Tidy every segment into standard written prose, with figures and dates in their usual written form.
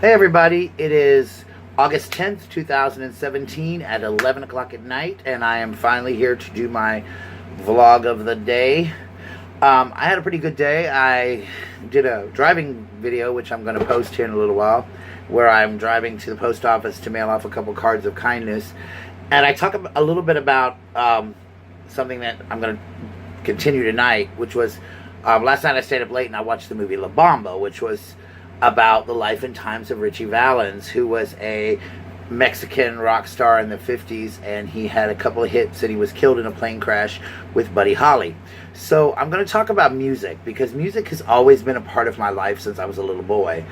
Hey everybody, it is August 10th, 2017 at 11 o'clock at night, and I am finally here to do my vlog of the day. I had a pretty good day. I did a driving video, which I'm going to post here in a little while, where I'm driving to the post office to mail off a couple cards of kindness. And I talk a little bit about something that I'm going to continue tonight, which was last night I stayed up late and I watched the movie La Bamba, which was about the life and times of Richie Valens, who was a Mexican rock star in the 50s, and he had a couple of hits and he was killed in a plane crash with Buddy Holly. So I'm going to talk about music, because music has always been a part of my life since I was a little boy.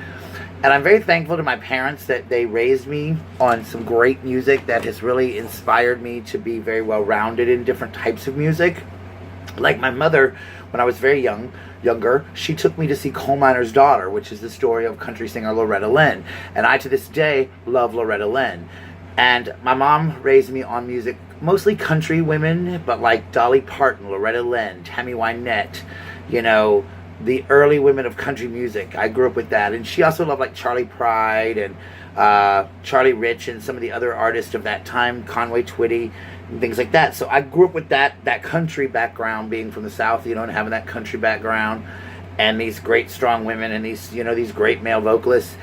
And I'm very thankful to my parents that they raised me on some great music that has really inspired me to be very well rounded in different types of music. Like my mother, when I was very younger, she took me to see Coal Miner's Daughter, which is the story of country singer Loretta Lynn. And I, to this day, love Loretta Lynn. And my mom raised me on music, mostly country women, but like Dolly Parton, Loretta Lynn, Tammy Wynette, you know, the early women of country music. I grew up with that. And she also loved like Charlie Pride and Charlie Rich and some of the other artists of that time, Conway Twitty, and things like that. So I grew up with that country background, being from the South, you know, and having that country background, and these great strong women and these, you know, these great male vocalists.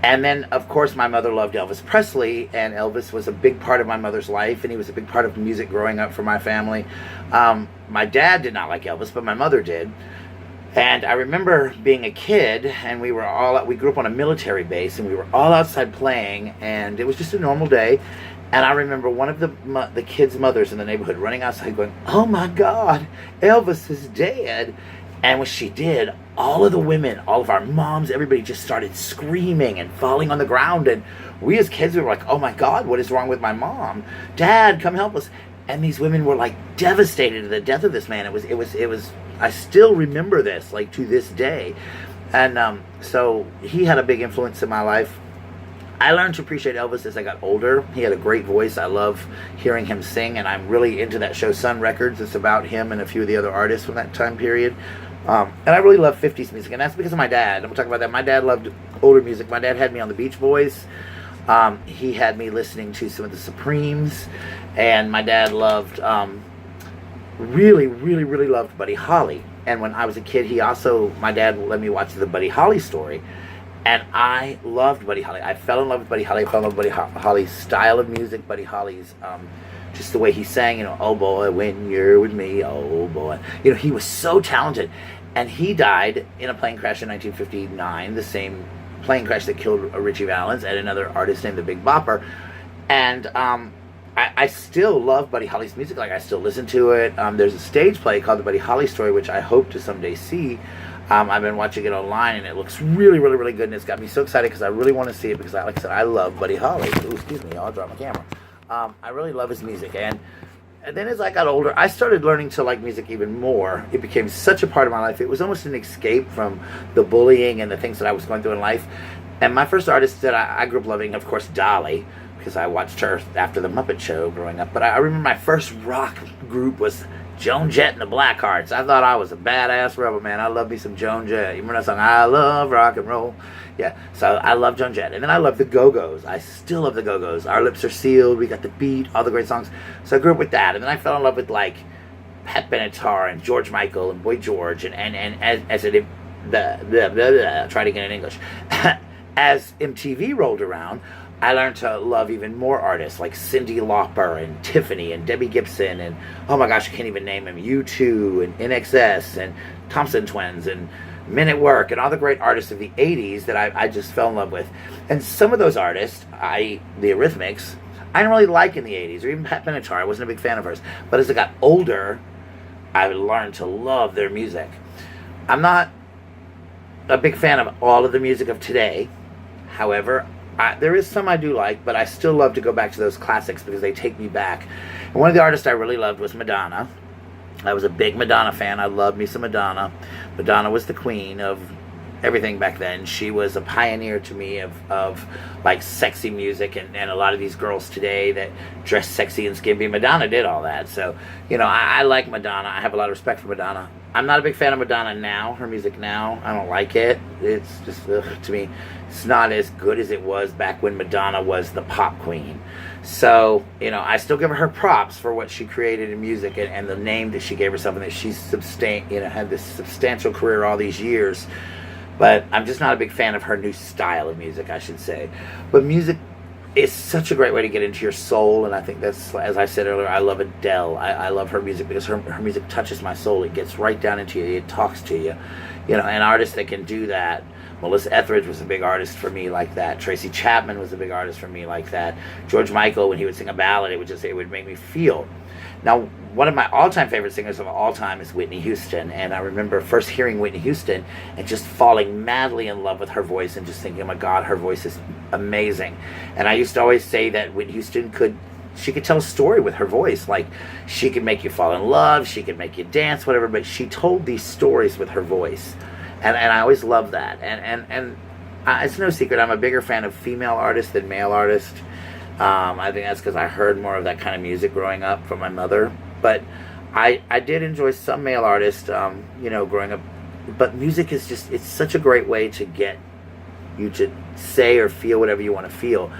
And then, of course, my mother loved Elvis Presley, and Elvis was a big part of my mother's life, and he was a big part of music growing up for my family. My dad did not like Elvis, but my mother did. And I remember being a kid, and we grew up on a military base, and we were all outside playing, and it was just a normal day. And I remember one of the kids' mothers in the neighborhood running outside going, "Oh my God, Elvis is dead." And when she did, all of the women, all of our moms, everybody just started screaming and falling on the ground. And we as kids were like, "Oh my God, what is wrong with my mom? Dad, come help us." And these women were like devastated at the death of this man. It was, I still remember this, like to this day. And so he had a big influence in my life. I learned to appreciate Elvis as I got older. He had a great voice. I love hearing him sing, and I'm really into that show Sun Records. It's about him and a few of the other artists from that time period. And I really love 50s music, and that's because of my dad. I'm going to talk about that. My dad loved older music. My dad had me on the Beach Boys. He had me listening to some of the Supremes, and my dad loved, really loved Buddy Holly. And when I was a kid, my dad let me watch the Buddy Holly story. And I loved Buddy Holly. I fell in love with Buddy Holly. I fell in love with Buddy Holly's style of music. Buddy Holly's, just the way he sang, you know, "Oh boy, when you're with me, oh boy." You know, he was so talented. And he died in a plane crash in 1959, the same plane crash that killed Richie Valens and another artist named the Big Bopper. And I still love Buddy Holly's music. Like, I still listen to it. There's a stage play called The Buddy Holly Story, which I hope to someday see. I've been watching it online, and it looks really good, and it's got me so excited because I really want to see it, because, like I said, I love Buddy Holly. Ooh, excuse me, I'll drop my camera. I really love his music, and then as I got older, I started learning to like music even more. It became such a part of my life. It was almost an escape from the bullying and the things that I was going through in life. And my first artist that I grew up loving, of course, Dolly, because I watched her after the Muppet Show growing up. But I remember my first rock group was Joan Jett and the Blackhearts. I thought I was a badass rebel, man. I love me some Joan Jett. You remember that song, "I Love Rock and Roll"? Yeah, so I love Joan Jett. And then I love the Go-Go's. I still love the Go-Go's. "Our Lips Are Sealed," "We Got the Beat," all the great songs. So I grew up with that. And then I fell in love with like Pat Benatar and George Michael and Boy George. And as it, try to get in English. As MTV rolled around, I learned to love even more artists like Cyndi Lauper and Tiffany and Debbie Gibson and, oh my gosh, I can't even name them, U2 and NXS and Thompson Twins and Men at Work and all the great artists of the 80s that I just fell in love with. And some of those artists, the Eurythmics, I didn't really like in the 80s, or even Pat Benatar. I wasn't a big fan of hers. But as I got older, I learned to love their music. I'm not a big fan of all of the music of today. However, there is some I do like, but I still love to go back to those classics because they take me back. And one of the artists I really loved was Madonna. I was a big Madonna fan. I loved me some Madonna. Madonna was the queen of everything back then. She was a pioneer to me of like sexy music, and a lot of these girls today that dress sexy and skimpy. Madonna did all that. So, you know, I like Madonna. I have a lot of respect for Madonna. I'm not a big fan of Madonna now. Her music now, I don't like it. It's just, to me, it's not as good as it was back when Madonna was the pop queen. So, I still give her props for what she created in music and the name that she gave herself, and that she's had this substantial career all these years. But I'm just not a big fan of her new style of music, I should say. But music is such a great way to get into your soul, and I think that's, as I said earlier, I love Adele. I love her music because her music touches my soul. It gets right down into you. It talks to you. An artist that can do that. Melissa Etheridge was a big artist for me like that. Tracy Chapman was a big artist for me like that. George Michael, when he would sing a ballad, it would make me feel. Now, one of my all-time favorite singers of all time is Whitney Houston, and I remember first hearing Whitney Houston and just falling madly in love with her voice and just thinking, oh my God, her voice is amazing. And I used to always say that Whitney Houston could tell a story with her voice. Like, she could make you fall in love, she could make you dance, whatever, but she told these stories with her voice. And I always loved that. And it's no secret, I'm a bigger fan of female artists than male artists. I think that's because I heard more of that kind of music growing up from my mother. But I did enjoy some male artists, growing up. But music is it's such a great way to get you to say or feel whatever you want to feel.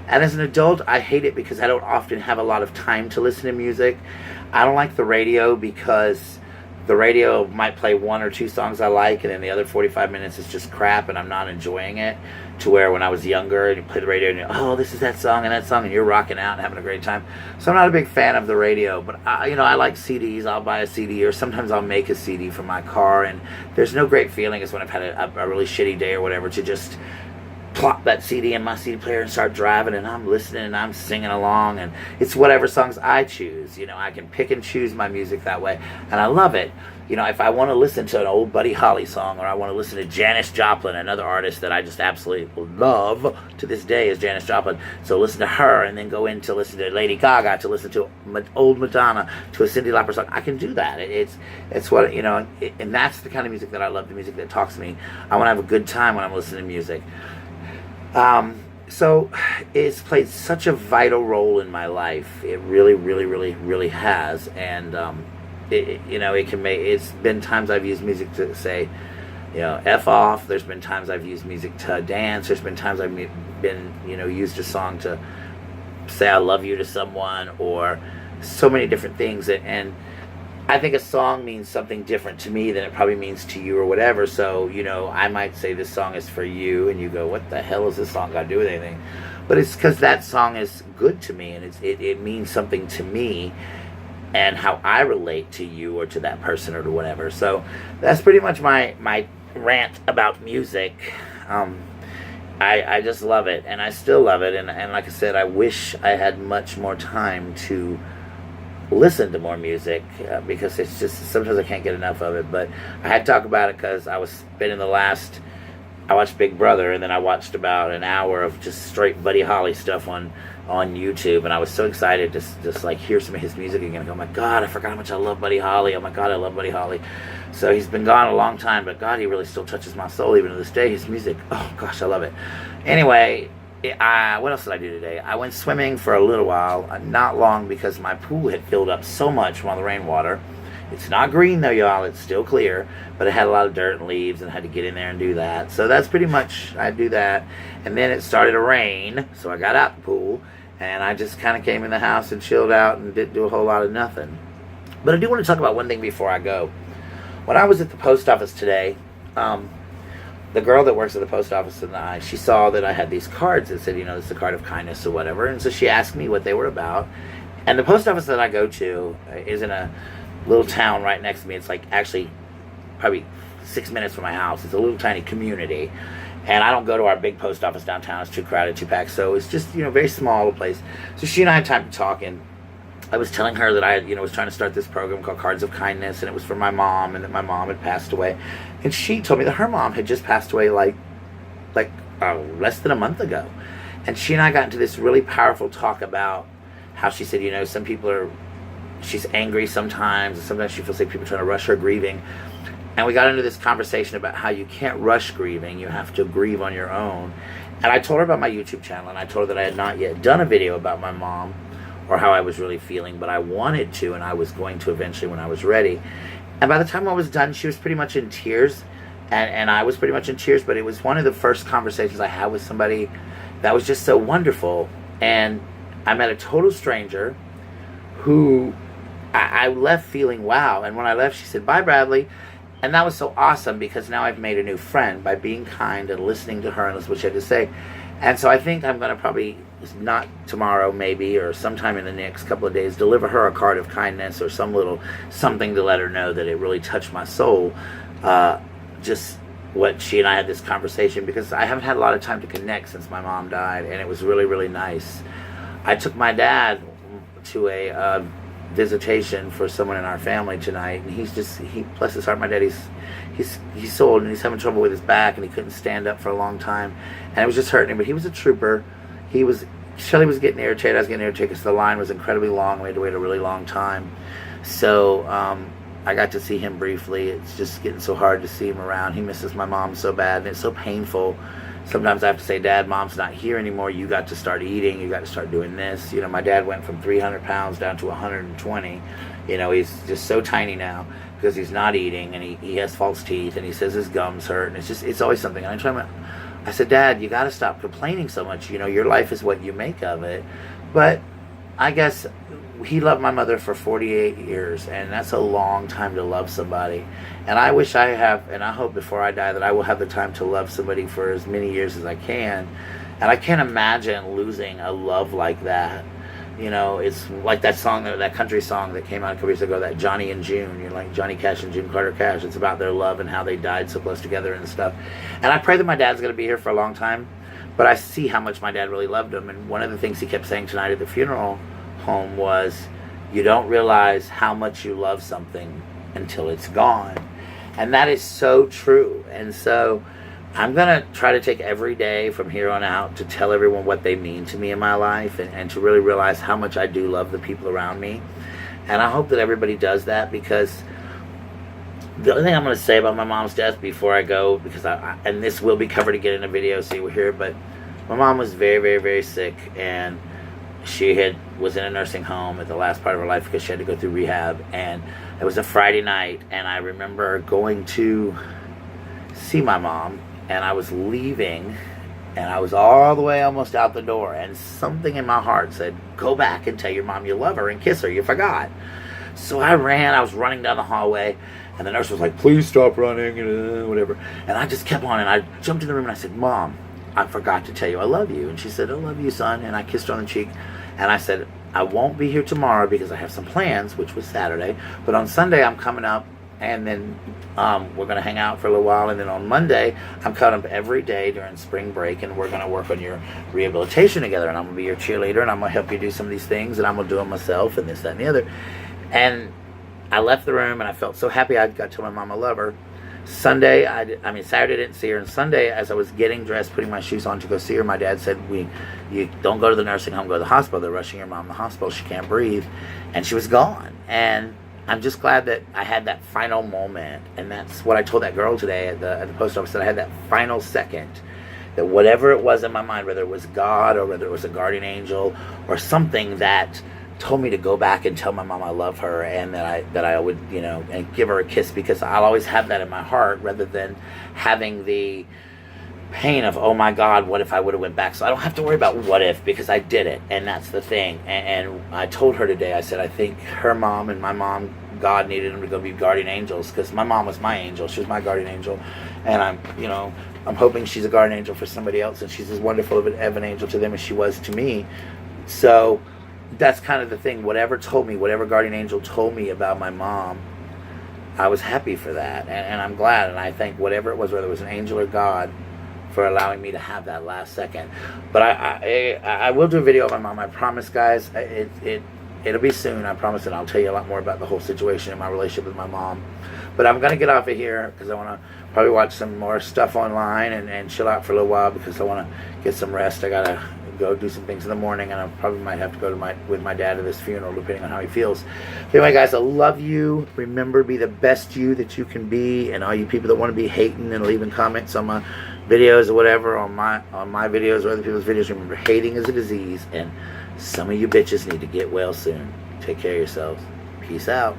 And as an adult, I hate it because I don't often have a lot of time to listen to music. I don't like the radio because the radio might play one or two songs I like, and then the other 45 minutes is just crap, and I'm not enjoying it. To where when I was younger, and you play the radio, and this is that song, and you're rocking out and having a great time. So I'm not a big fan of the radio, but I like CDs. I'll buy a CD, or sometimes I'll make a CD for my car, and there's no great feeling as when I've had a really shitty day or whatever to just plop that CD in my CD player and start driving, and I'm listening and I'm singing along, and it's whatever songs I choose. I can pick and choose my music that way, and I love it. If I want to listen to an old Buddy Holly song, or I want to listen to Janis Joplin, another artist that I just absolutely love to this day is Janis Joplin, so listen to her, and then go in to listen to Lady Gaga, to listen to old Madonna, to a Cyndi Lauper song. I can do that. It's what, and that's the kind of music that I love, the music that talks to me. I want to have a good time when I'm listening to music. So it's played such a vital role in my life. It really, really, really, really has. And, it's been times I've used music to say, F off. There's been times I've used music to dance. There's been times I've used a song to say I love you to someone, or so many different things. And I think a song means something different to me than it probably means to you or whatever. So, I might say this song is for you, and you go, what the hell is this song got to do with anything? But it's because that song is good to me, and it means something to me and how I relate to you or to that person or to whatever. So that's pretty much my rant about music. I just love it, and I still love it. And like I said, I wish I had much more time to listen to more music, because it's just sometimes I can't get enough of it. But I had to talk about it because I was spending I watched Big Brother, and then I watched about an hour of just straight Buddy Holly stuff on YouTube, and I was so excited to just like hear some of his music again. I go, oh my God, I forgot how much I love Buddy Holly. Oh my God, I love Buddy Holly. So he's been gone a long time, but God, he really still touches my soul even to this day. His music, oh gosh, I love it. Anyway, what else did I do today? I went swimming for a little while, not long, because my pool had filled up so much from all the rainwater. It's not green though, y'all. It's still clear, but it had a lot of dirt and leaves, and I had to get in there and do that. So that's pretty much, I do that. And then it started to rain, so I got out the pool, and I just kind of came in the house and chilled out and didn't do a whole lot of nothing. But I do want to talk about one thing before I go. When I was at the post office today, the girl that works at the post office and she saw that I had these cards that said, this is a card of kindness or whatever. And so she asked me what they were about. And the post office that I go to is in a little town right next to me. It's like actually probably 6 minutes from my house. It's a little tiny community. And I don't go to our big post office downtown. It's too crowded, too packed. So it's just, very small place. So she and I had time to talk, and I was telling her that I, was trying to start this program called Cards of Kindness, and it was for my mom, and that my mom had passed away. And she told me that her mom had just passed away like less than a month ago. And she and I got into this really powerful talk about how she said, some people she's angry sometimes, and sometimes she feels like people are trying to rush her grieving. And we got into this conversation about how you can't rush grieving, you have to grieve on your own. And I told her about my YouTube channel, and I told her that I had not yet done a video about my mom or how I was really feeling, but I wanted to, and I was going to eventually when I was ready. And by the time I was done, she was pretty much in tears, and I was pretty much in tears. But it was one of the first conversations I had with somebody that was just so wonderful. And I met a total stranger who I left feeling wow. And when I left, she said, "Bye, Bradley." And that was so awesome, because now I've made a new friend by being kind and listening to her and listening to what she had to say. And so I think I'm going to probably, not tomorrow maybe, or sometime in the next couple of days, deliver her a card of kindness or some little something to let her know that it really touched my soul. Just what she and I had this conversation, because I haven't had a lot of time to connect since my mom died, and it was really, really nice. I took my dad to a visitation for someone in our family tonight, and he bless his heart, my dad, he's old and he's having trouble with his back, and he couldn't stand up for a long time, and it was just hurting him. But he was a trooper. Shelly was getting irritated, I was getting irritated, because the line was incredibly long. We had to wait a really long time. So I got to see him briefly. It's just getting so hard to see him around. He misses my mom so bad, and it's so painful. Sometimes I have to say, "Dad, Mom's not here anymore. You got to start eating. You got to start doing this." You know, my dad went from 300 pounds down to 120. You know, he's just so tiny now because he's not eating, and he has false teeth, and he says his gums hurt, and it's always something. And I said, "Dad, you got to stop complaining so much. You know, your life is what you make of it." But I guess he loved my mother for 48 years, and that's a long time to love somebody. And I wish I have, and I hope before I die that I will have the time to love somebody for as many years as I can. And I can't imagine losing a love like that. You know, it's like that song, that country song that came out a couple years ago, that Johnny and June, you know, like Johnny Cash and June Carter Cash. It's about their love and how they died so close together and stuff. And I pray that my dad's going to be here for a long time, but I see how much my dad really loved him. And one of the things he kept saying tonight at the funeral home was, "You don't realize how much you love something until it's gone." And that is so true. And so I'm going to try to take every day from here on out to tell everyone what they mean to me in my life, and to really realize how much I do love the people around me. And I hope that everybody does that, because the other thing I'm going to say about my mom's death before I go, because and this will be covered again in a video so you will hear, but my mom was very, very, very sick, and she was in a nursing home at the last part of her life because she had to go through rehab. And it was a Friday night, and I remember going to see my mom, and I was leaving, and I was all the way almost out the door, and something in my heart said, "Go back and tell your mom you love her and kiss her. You forgot." So I was running down the hallway, and the nurse was like, "Please stop running," whatever. And I just kept on, and I jumped in the room, and I said, "Mom, I forgot to tell you I love you." And she said, "I love you, son." And I kissed her on the cheek, and I said, "I won't be here tomorrow because I have some plans," which was Saturday, but on Sunday I'm coming up, and then we're going to hang out for a little while, and then on Monday I'm coming up every day during spring break, and we're going to work on your rehabilitation together, and I'm going to be your cheerleader, and I'm going to help you do some of these things, and I'm going to do them myself, and this, that, and the other. And I left the room, and I felt so happy I got to tell my mom I love her. Saturday I didn't see her, and Sunday, as I was getting dressed, putting my shoes on to go see her, my dad said, "You don't go to the nursing home, go to the hospital. They're rushing your mom to the hospital. She can't breathe." And she was gone. And I'm just glad that I had that final moment, and that's what I told that girl today at the post office, that I had that final second, that whatever it was in my mind, whether it was God or whether it was a guardian angel or something that told me to go back and tell my mom I love her, and that I would, you know, and give her a kiss, because I'll always have that in my heart, rather than having the pain of, "Oh my God, what if I would have went back?" So I don't have to worry about what if, because I did it, and that's the thing. And I told her today, I said, I think her mom and my mom, God needed them to go be guardian angels, because my mom was my angel. She was my guardian angel, and I'm hoping she's a guardian angel for somebody else, and she's as wonderful of an angel to them as she was to me. So that's kind of the thing. Whatever guardian angel told me about my mom, I was happy for that, and I'm glad, and I thank whatever it was, whether it was an angel or God, for allowing me to have that last second. But I will do a video of my mom, I promise, guys. It'll be soon, I promise, and I'll tell you a lot more about the whole situation and my relationship with my mom. But I'm going to get off of here, because I want to probably watch some more stuff online and chill out for a little while, because I want to get some rest. I got to go do some things in the morning, and I probably might have to go with my dad to this funeral, depending on how he feels. But anyway, guys, I love you. Remember, be the best you that you can be. And all you people that want to be hating and leaving comments on my videos or whatever, on my videos or other people's videos, remember, hating is a disease, and some of you bitches need to get well soon. Take care of yourselves. Peace out.